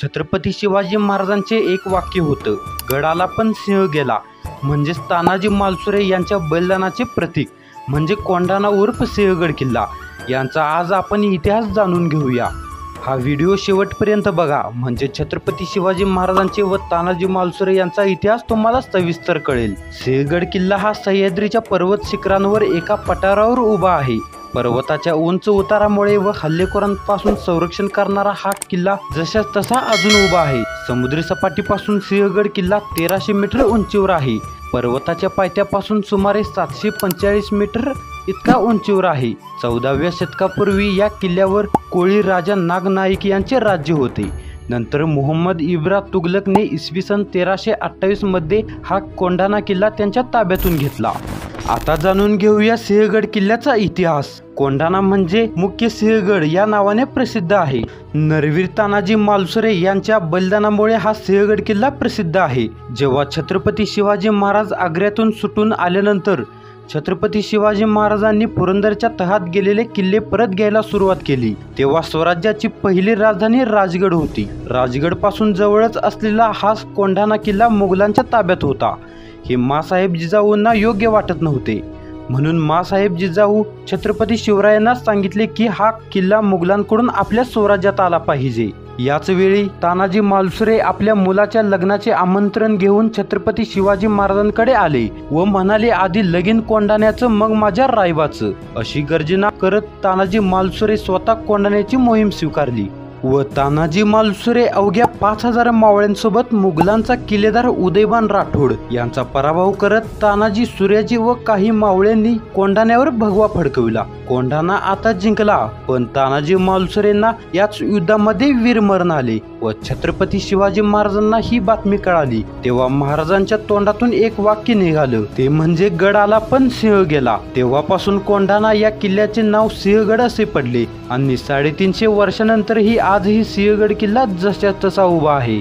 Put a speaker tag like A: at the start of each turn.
A: छत्रपती शिवाजी महाराजांचे एक वाक्य होतं, गडाला पण सिंह गेला. म्हणजेच तानाजी मालुसरे यांच्या बलिदानाचे प्रतीक म्हणजे कोंढाणा उर्फ सिंहगड किल्ला यांचा आज आपण इतिहास जाणून घेऊया. हा व्हिडिओ शेवटपर्यंत बघा, म्हणजे छत्रपती शिवाजी महाराजांचे व तानाजी मालुसरे यांचा इतिहास तुम्हाला सविस्तर कळेल. सिंहगड किल्ला हा सह्याद्रीच्या पर्वत शिखरांवर एका पठारावर उभा आहे. पर्वताच्या उंच उतारामुळे व हल्लेखोरांपासून संरक्षण करणारा हा किल्ला जसा तसा अजून उभा आहे. समुद्री सपाटीपासून सिंहगड किल्ला 1300 मीटर उंचीवर आहे. पर्वताच्या पायथ्यापासून सुमारे 745 मीटर इतका उंचीवर आहे. 14व्या शतकापूर्वी या किल्ल्यावर कोळी राजा नागनाईक यांचे राज्य होते. नंतर मोहम्मद इब्रा तुगलकने इसवी सन 1328 मध्ये हा कोंढाणा किल्ला त्यांच्या ताब्यातून घेतला. आता जाणून घेऊया सिंहगड किल्ल्याचा इतिहास. कोंढाणा म्हणजे मुख्य सिंहगड या नावाने प्रसिद्ध आहे. नरवीर तानाजी मालुसरे यांच्या बलिदानामुळे हा सिंहगड किल्ला प्रसिद्ध आहे. जेव्हा छत्रपती शिवाजी महाराज आग्र्यातून सुटून आल्यानंतर छत्रपती शिवाजी महाराजांनी पुरंदरच्या तहात गेलेले किल्ले परत घ्यायला सुरुवात केली, तेव्हा स्वराज्याची पहिली राजधानी राजगड होती. राजगड पासून जवळच असलेला हा कोंढाणा किल्ला मुघलांच्या ताब्यात होता. हे माँसाहेब जिजाऊंना योग्य वाटत नव्हते, म्हणून माँसाहेब जिजाऊ छत्रपती शिवरायांना सांगितले की हा किल्ला मुघलांकडून आपल्या स्वराज्यात आला पाहिजे. याच वेळी तानाजी मालुसरे आपल्या मुलाच्या लग्नाचे आमंत्रण घेऊन छत्रपती शिवाजी महाराजांकडे आले व म्हणाले, आधी लगीन कोंढाण्याचं मग माझ्या रायबाचं. अशी गर्जना करत तानाजी मालुसरे स्वतः कोंढाण्याची मोहीम स्वीकारली व तानाजी मालुसरे अवघ्या 5000 मावळ्यांसोबत मुघलांचा किल्लेदार उदयभान राठोड यांचा पराभव करत तानाजी सूर्याजी व काही मावळ्यांनी कोंढाण्यावर भगवा फडकविला. कोंढाणा आता जिंकला, पण तानाजी मालुसरेंना याच युद्धामध्ये वीरमरण आले व छत्रपती शिवाजी महाराजांना ही बातमी कळाली. तेव्हा महाराजांच्या तोंडातून एक वाक्य निघालं, ते म्हणजे गडाला पण सिंह गेला. तेव्हापासून कोंढाणा या किल्ल्याचे नाव सिंहगड असे पडले आणि 350 वर्षानंतरही आजही सिंहगड किल्ला जसा तसा उभा आहे.